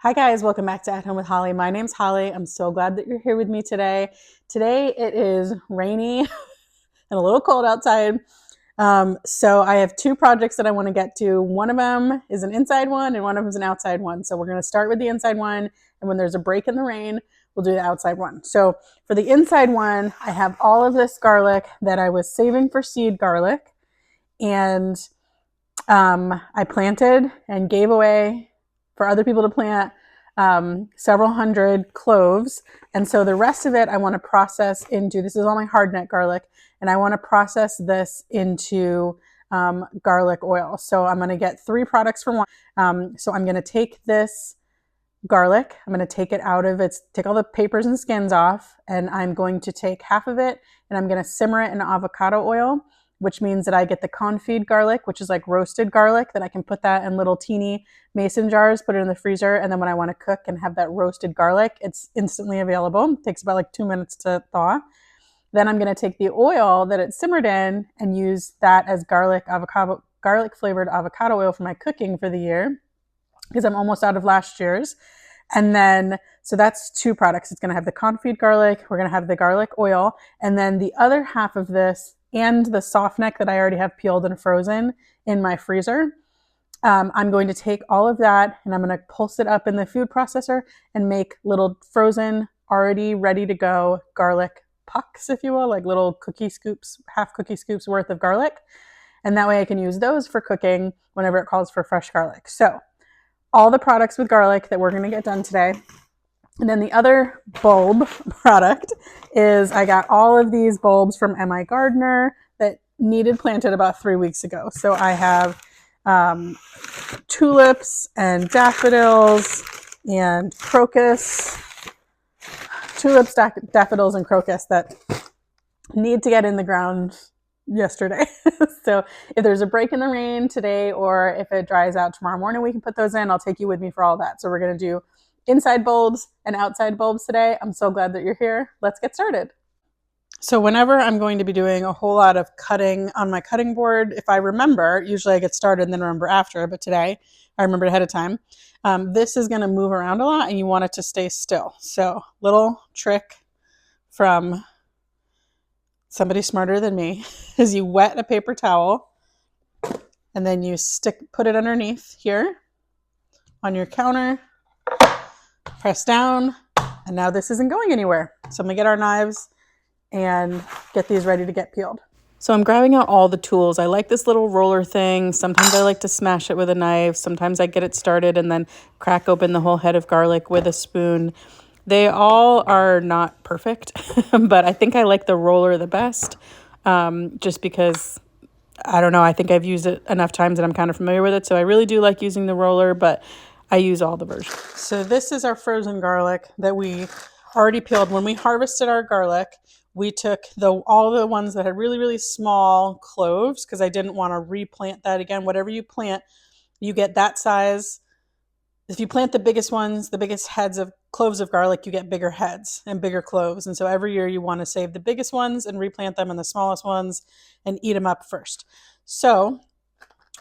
Hi guys, welcome back to At Home with Holly. My name's Holly. I'm so glad that you're here with me today. Today it is rainy and a little cold outside. So I have two projects that I want to get to. One of them is an inside one and one of them is an outside one. So we're going to start with the inside one, and when there's a break in the rain, we'll do the outside one. So for the inside one, I have all of this garlic that I was saving for seed garlic, and I planted and gave away for other people to plant several hundred cloves. And so the rest of it I want to process into, this is all my hardneck garlic, and I want to process this into garlic oil. So I'm going to get three products for one. So I'm going to take this garlic, I'm going to take it out of its, take all the papers and skins off, and I'm going to take half of it and I'm going to simmer it in avocado oil, which means that I get the confit garlic, which is like roasted garlic, that I can put that in little teeny mason jars, put it in the freezer, and then when I want to cook and have that roasted garlic, it's instantly available. It takes about like 2 minutes to thaw. Then I'm going to take the oil that it's simmered in and use that as garlic flavored avocado oil for my cooking for the year, because I'm almost out of last year's. And then, so that's two products. It's going to have the confit garlic, we're going to have the garlic oil, and then the other half of this and the soft neck that I already have peeled and frozen in my freezer. I'm going to take all of that and I'm going to pulse it up in the food processor and make little frozen, already ready to go garlic pucks, if you will, like little cookie scoops, half cookie scoops worth of garlic. And that way I can use those for cooking whenever it calls for fresh garlic. So all the products with garlic that we're going to get done today. And then the other bulb product is I got all of these bulbs from M.I. Gardener that needed planted about 3 weeks ago. So I have tulips and daffodils and crocus, tulips, daffodils, and crocus that need to get in the ground yesterday. So if there's a break in the rain today, or if it dries out tomorrow morning, we can put those in. I'll take you with me for all that. So we're going to do inside bulbs and outside bulbs today. I'm so glad that you're here. Let's get started. So whenever I'm going to be doing a whole lot of cutting on my cutting board, if I remember, usually I get started and then remember after, but today I remembered ahead of time. This is going to move around a lot and you want it to stay still. So little trick from somebody smarter than me is you wet a paper towel and then you put it underneath here on your counter, press down, and now this isn't going anywhere. So I'm gonna get our knives and get these ready to get peeled. So I'm grabbing out all the tools. I like this little roller thing. Sometimes I like to smash it with a knife. Sometimes I get it started and then crack open the whole head of garlic with a spoon. They all are not perfect, but I think I like the roller the best, just because, I don't know, I think I've used it enough times that I'm kind of familiar with it. So I really do like using the roller, but I use all the versions. So this is our frozen garlic that we already peeled. When we harvested our garlic, we took all the ones that had really, really small cloves, because I didn't want to replant that again. Whatever you plant, you get that size. If you plant the biggest ones, the biggest heads of cloves of garlic, you get bigger heads and bigger cloves. And so every year you want to save the biggest ones and replant them in the smallest ones and eat them up first. So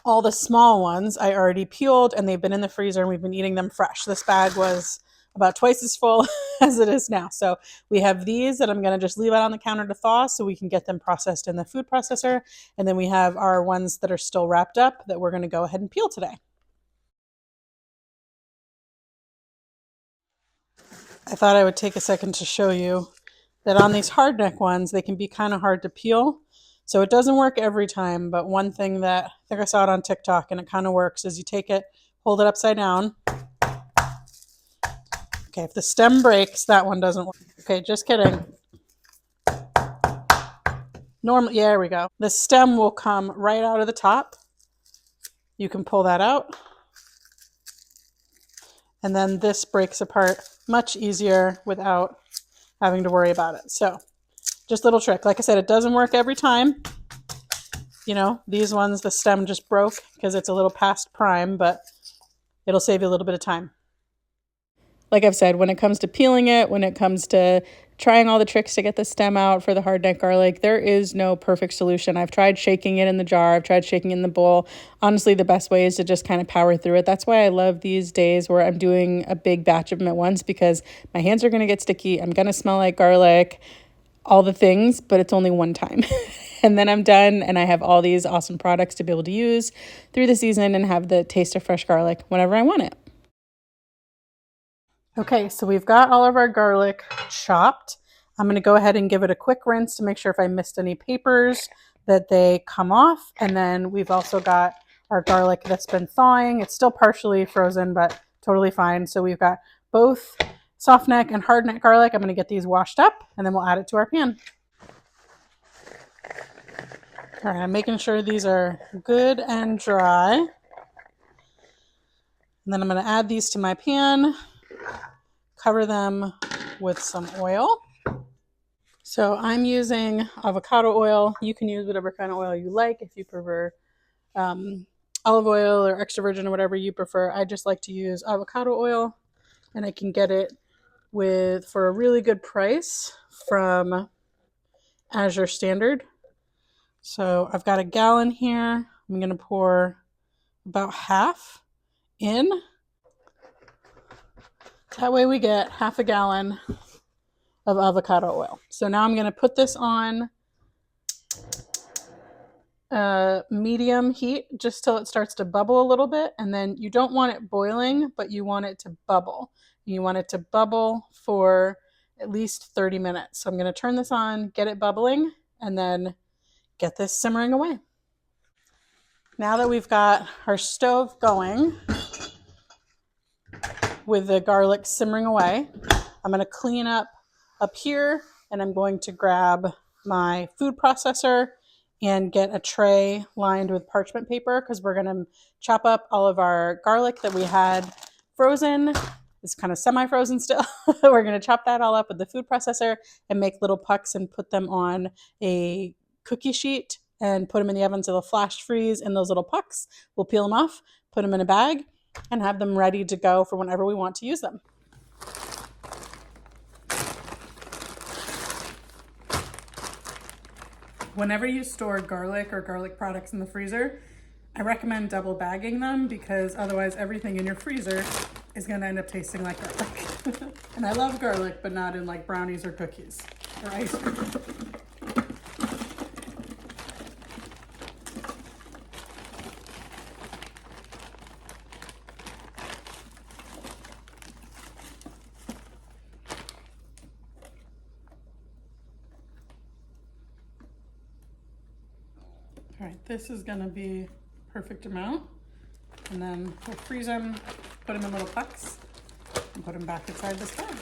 all the small ones I already peeled and they've been in the freezer and we've been eating them fresh. This bag was about twice as full as it is now. So we have these that I'm going to just leave out on the counter to thaw so we can get them processed in the food processor. And then we have our ones that are still wrapped up that we're going to go ahead and peel today. I thought I would take a second to show you that on these hardneck ones, they can be kind of hard to peel. So it doesn't work every time, but one thing that I think I saw it on TikTok and it kind of works is you take it, hold it upside down. Okay, if the stem breaks, that one doesn't work. Okay, just kidding. Normally, yeah, there we go. The stem will come right out of the top. You can pull that out. And then this breaks apart much easier without having to worry about it. So just a little trick. Like I said, it doesn't work every time. You know, these ones, the stem just broke because it's a little past prime, but it'll save you a little bit of time. Like I've said, when it comes to peeling it, when it comes to trying all the tricks to get the stem out for the hard neck garlic. There is no perfect solution. I've tried shaking it in the jar. I've tried shaking it in the bowl. Honestly, the best way is to just kind of power through it. That's why I love these days where I'm doing a big batch of them at once, because my hands are going to get sticky. I'm going to smell like garlic, all the things, but it's only one time. And then I'm done, and I have all these awesome products to be able to use through the season and have the taste of fresh garlic whenever I want it. Okay, so we've got all of our garlic chopped. I'm going to go ahead and give it a quick rinse to make sure if I missed any papers that they come off. And then we've also got our garlic that's been thawing. It's still partially frozen, but totally fine. So we've got both soft neck and hard neck garlic. I'm going to get these washed up, and then we'll add it to our pan. All right, I'm making sure these are good and dry. And then I'm going to add these to my pan. Cover them with some oil. So I'm using avocado oil. You can use whatever kind of oil you like. If you prefer olive oil or extra virgin or whatever you prefer, I just like to use avocado oil, and I can get it for a really good price from Azure Standard. So I've got a gallon here. I'm going to pour about half in. That way we get half a gallon of avocado oil. So now I'm going to put this on medium heat just till it starts to bubble a little bit. And then you don't want it boiling, but you want it to bubble. You want it to bubble for at least 30 minutes. So I'm going to turn this on, get it bubbling, and then get this simmering away. Now that we've got our stove going with the garlic simmering away, I'm going to clean up here, and I'm going to grab my food processor and get a tray lined with parchment paper, because we're going to chop up all of our garlic that we had frozen. It's kind of semi-frozen still. We're going to chop that all up with the food processor and make little pucks and put them on a cookie sheet and put them in the oven so they'll flash freeze in those little pucks. We'll peel them off, put them in a bag, and have them ready to go for whenever we want to use them. Whenever you store garlic or garlic products in the freezer, I recommend double bagging them, because otherwise everything in your freezer is going to end up tasting like garlic. And I love garlic, but not in like brownies or cookies or ice cream. All right, this is going to be perfect amount. And then we'll freeze them, put them in little pucks, and put them back inside this bag.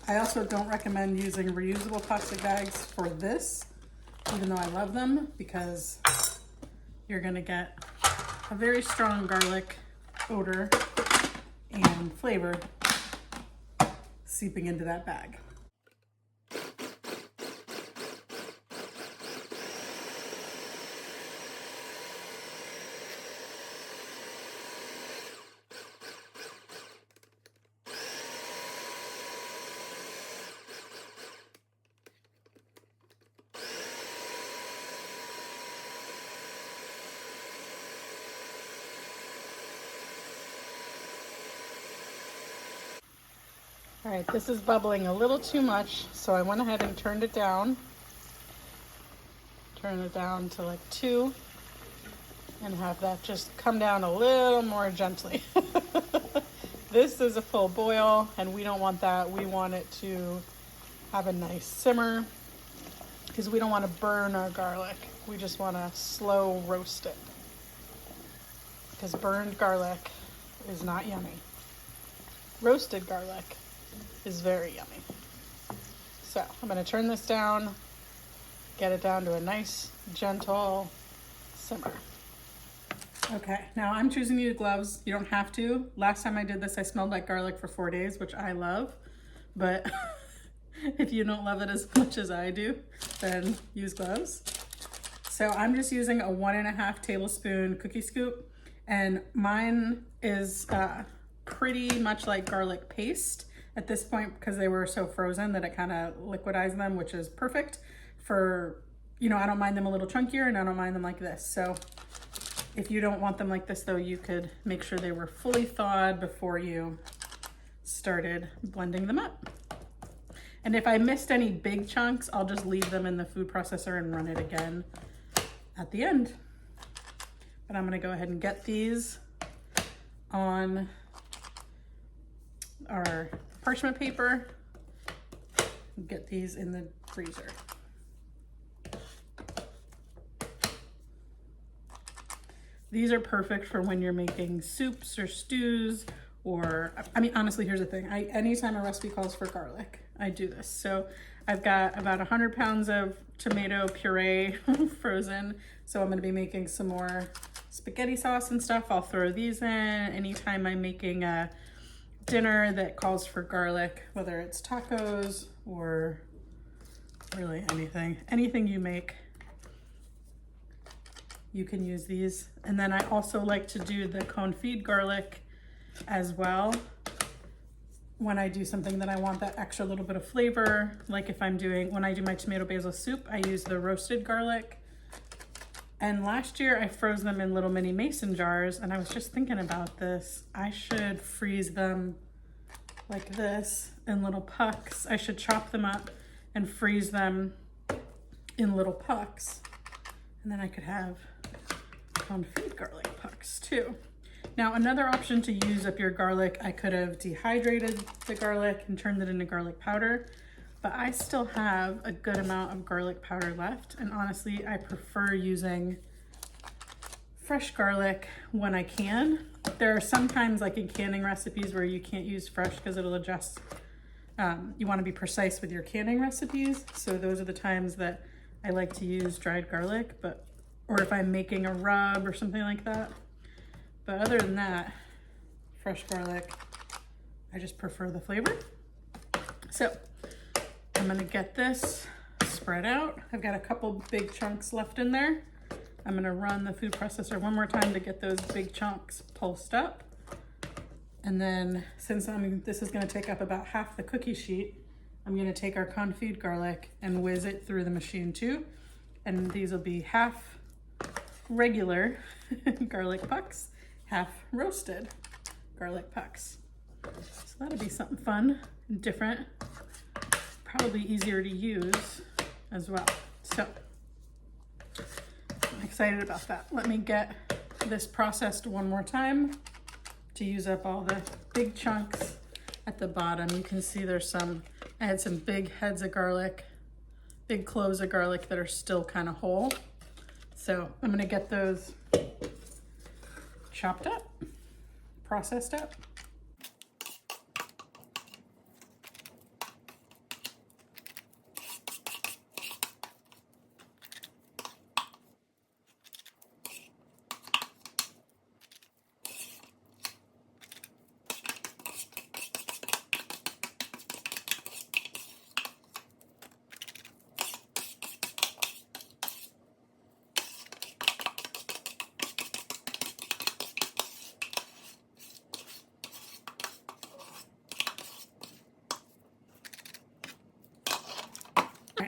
I also don't recommend using reusable plastic bags for this, even though I love them, because you're going to get a very strong garlic odor and flavor seeping into that bag. All right, this is bubbling a little too much, so I went ahead and turned it down. Turn it down to like 2 and have that just come down a little more gently. This is a full boil, and we don't want that. We want it to have a nice simmer, because we don't want to burn our garlic. We just want to slow roast it, because burned garlic is not yummy. Roasted garlic is very yummy. So I'm going to turn this down, get it down to a nice, gentle simmer. Okay, now I'm choosing to use gloves. You don't have to. Last time I did this, I smelled like garlic for 4 days, which I love. But if you don't love it as much as I do, then use gloves. So I'm just using a 1.5 tablespoon cookie scoop, and mine is pretty much like garlic paste at this point because they were so frozen that it kind of liquidized them, which is perfect for, you know, I don't mind them a little chunkier and I don't mind them like this. So if you don't want them like this though, you could make sure they were fully thawed before you started blending them up. And if I missed any big chunks, I'll just leave them in the food processor and run it again at the end. But I'm gonna go ahead and get these on our parchment paper, get these in the freezer. These are perfect for when you're making soups or stews, or, I mean, honestly, here's the thing. Anytime a recipe calls for garlic, I do this. So I've got about 100 pounds of tomato puree frozen. So I'm gonna be making some more spaghetti sauce and stuff. I'll throw these in. Anytime I'm making a dinner that calls for garlic, whether it's tacos or really anything you make, you can use these. And then I also like to do the confit garlic as well when I do something that I want that extra little bit of flavor. Like if when I do my tomato basil soup, I use the roasted garlic. And last year I froze them in little mini mason jars, and I was just thinking about this. I should freeze them like this in little pucks. I should chop them up and freeze them in little pucks. And then I could have confit garlic pucks too. Now, another option to use up your garlic, I could have dehydrated the garlic and turned it into garlic powder, but I still have a good amount of garlic powder left. And honestly, I prefer using fresh garlic when I can. There are sometimes, like in canning recipes, where you can't use fresh because it'll adjust. You want to be precise with your canning recipes. So those are the times that I like to use dried garlic, or if I'm making a rub or something like that. But other than that, fresh garlic, I just prefer the flavor. So I'm gonna get this spread out. I've got a couple big chunks left in there. I'm gonna run the food processor one more time to get those big chunks pulsed up. And then since this is gonna take up about half the cookie sheet, I'm gonna take our confit garlic and whiz it through the machine too. And these will be half regular garlic pucks, half roasted garlic pucks. So that'll be something fun and different, probably easier to use as well. So I'm excited about that. Let me get this processed one more time to use up all the big chunks at the bottom. You can see I had some big heads of garlic, big cloves of garlic that are still kind of whole. So I'm gonna get those chopped up, processed up.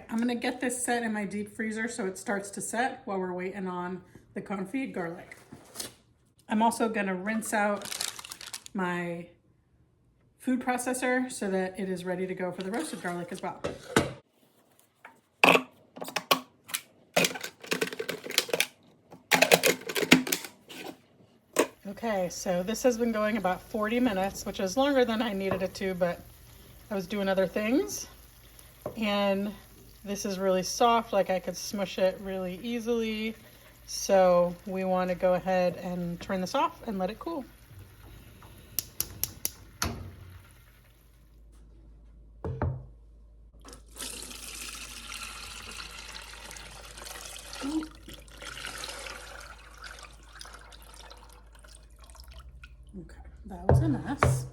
I'm gonna get this set in my deep freezer so it starts to set while we're waiting on the confit garlic. I'm also gonna rinse out my food processor so that it is ready to go for the roasted garlic as well. Okay, so this has been going about 40 minutes, which is longer than I needed it to, but I was doing other things. And this is really soft, like I could smush it really easily. So we want to go ahead and turn this off and let it cool. Okay, that was a mess.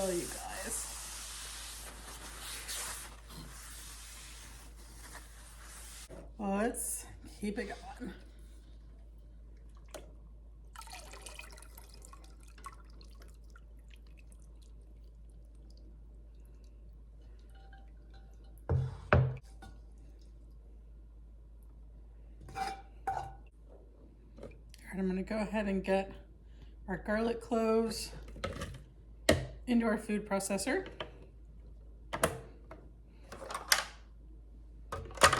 Oh, you guys. keep it going. All right, I'm gonna go ahead and get our garlic cloves into our food processor.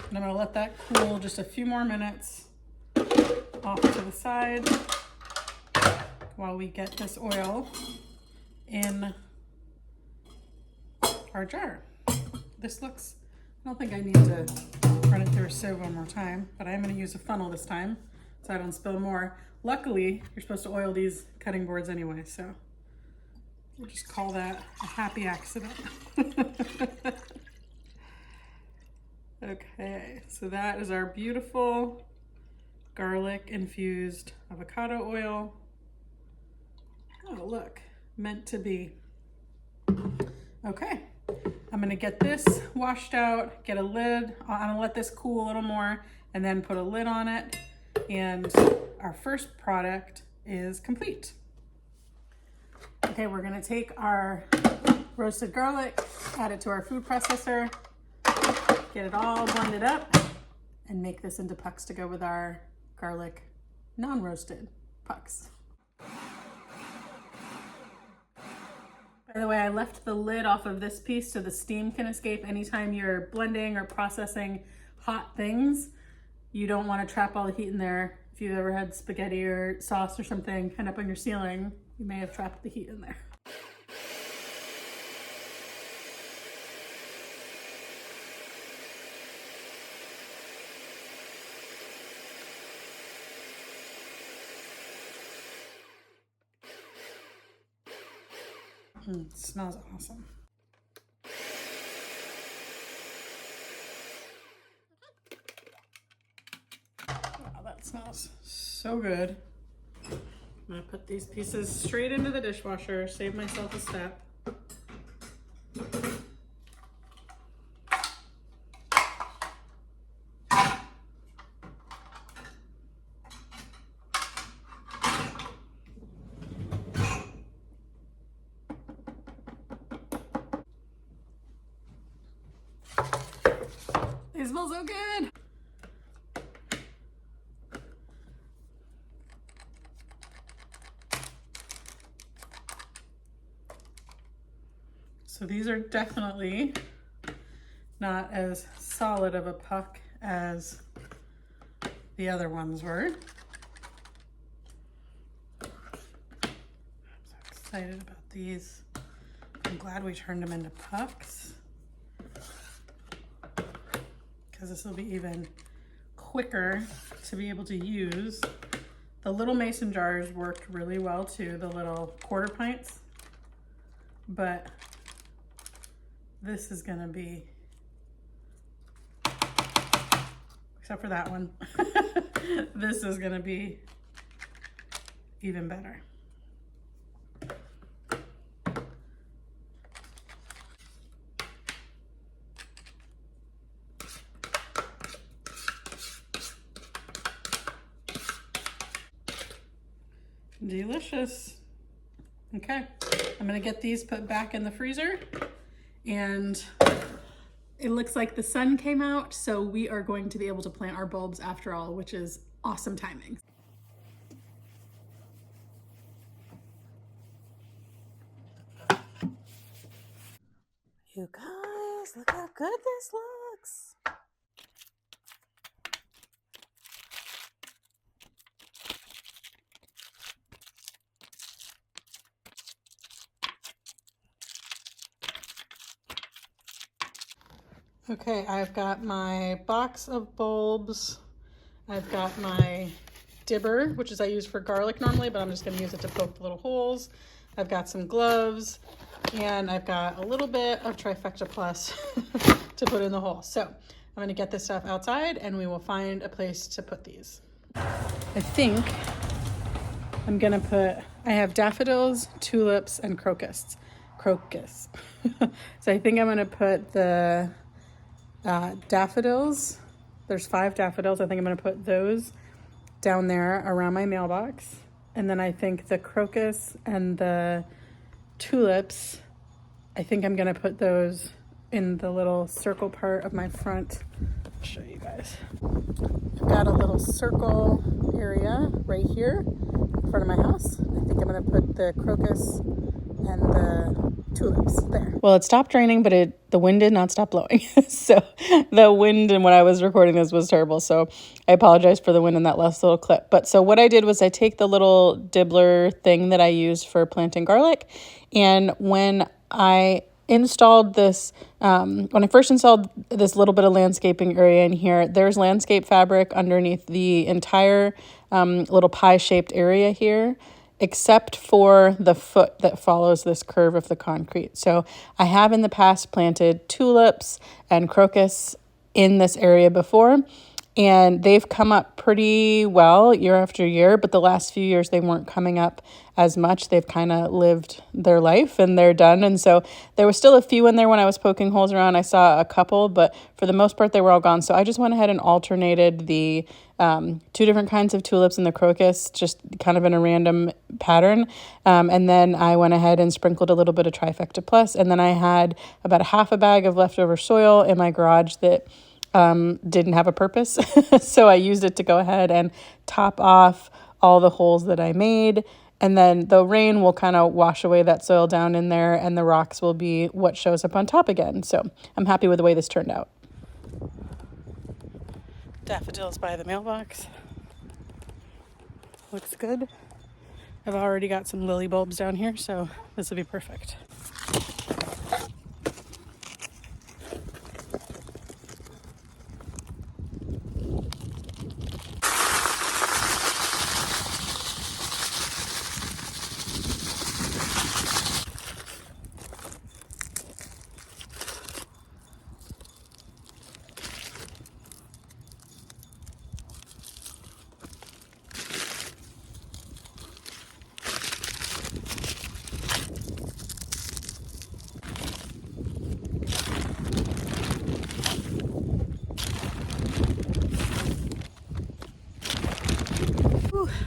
And I'm gonna let that cool just a few more minutes off to the side while we get this oil in our jar. This looks, I don't think I need to run it through a sieve one more time, but I am gonna use a funnel this time so I don't spill more. Luckily, you're supposed to oil these cutting boards anyway, so we'll just call that a happy accident. Okay, so that is our beautiful garlic infused avocado oil. Oh, look, meant to be. Okay, I'm gonna get this washed out, get a lid. I'm gonna let this cool a little more and then put a lid on it. And our first product is complete. Okay, we're gonna take our roasted garlic, add it to our food processor, get it all blended up, and make this into pucks to go with our garlic non-roasted pucks. By the way, I left the lid off of this piece so the steam can escape. Anytime you're blending or processing hot things, you don't want to trap all the heat in there. If you've ever had spaghetti or sauce or something end up on your ceiling, you may have trapped the heat in there. It smells awesome. Wow, that smells so good. I'm gonna put these pieces straight into the dishwasher, save myself a step. They smell so good. So these are definitely not as solid of a puck as the other ones were. I'm so excited about these. I'm glad we turned them into pucks, because this will be even quicker to be able to use. The little mason jars worked really well too, the little quarter pints, but this is gonna be, except for that one, this is gonna be even better. Delicious. Okay, I'm gonna get these put back in the freezer, and it looks like the sun came out, so we are going to be able to plant our bulbs after all, which is awesome timing. You guys, look how good this looks. Okay, I've got my box of bulbs. I've got my dibber, which is I use for garlic normally, but I'm just gonna use it to poke the little holes. I've got some gloves, and I've got a little bit of Trifecta Plus to put in the hole. So I'm gonna get this stuff outside and we will find a place to put these. I think I'm gonna put, I have daffodils, tulips, and crocus. So I think I'm gonna put the daffodils, There's 5 daffodils. I think I'm going to put those down there around my mailbox. And then I think the crocus and the tulips, I think I'm going to put those in the little circle part of my front. I'll show you guys. I've got a little circle area right here in front of my house. I think I'm going to put the crocus and the tulips there. Well, it stopped raining, but the wind did not stop blowing. So the wind, and when I was recording this, was terrible. So I apologize for the wind in that last little clip. But so what I did was I take the little dibbler thing that I use for planting garlic, and when I installed this, when I first installed this little bit of landscaping area in here, there's landscape fabric underneath the entire little pie-shaped area here, except for the foot that follows this curve of the concrete. So I have in the past planted tulips and crocus in this area before, and they've come up pretty well year after year, but the last few years they weren't coming up as much. They've kind of lived their life and they're done. And so there was still a few in there when I was poking holes around. I saw a couple, but for the most part they were all gone. So I just went ahead and alternated the 2 different kinds of tulips and the crocus, just kind of in a random pattern. And then I went ahead and sprinkled a little bit of Trifecta Plus. And then I had about a half a bag of leftover soil in my garage that didn't have a purpose. So I used it to go ahead and top off all the holes that I made. And then the rain will kind of wash away that soil down in there, and the rocks will be what shows up on top again. So I'm happy with the way this turned out. Daffodils by the mailbox. Looks good. I've already got some lily bulbs down here, so this will be perfect.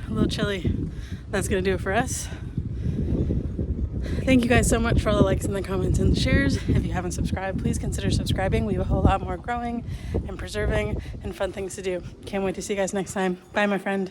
A little chilly. That's gonna do it for us. Thank you guys so much for all the likes and the comments and the shares. If you haven't subscribed, please consider subscribing. We have a whole lot more growing and preserving and fun things to do. Can't wait to see you guys next time. Bye, my friend.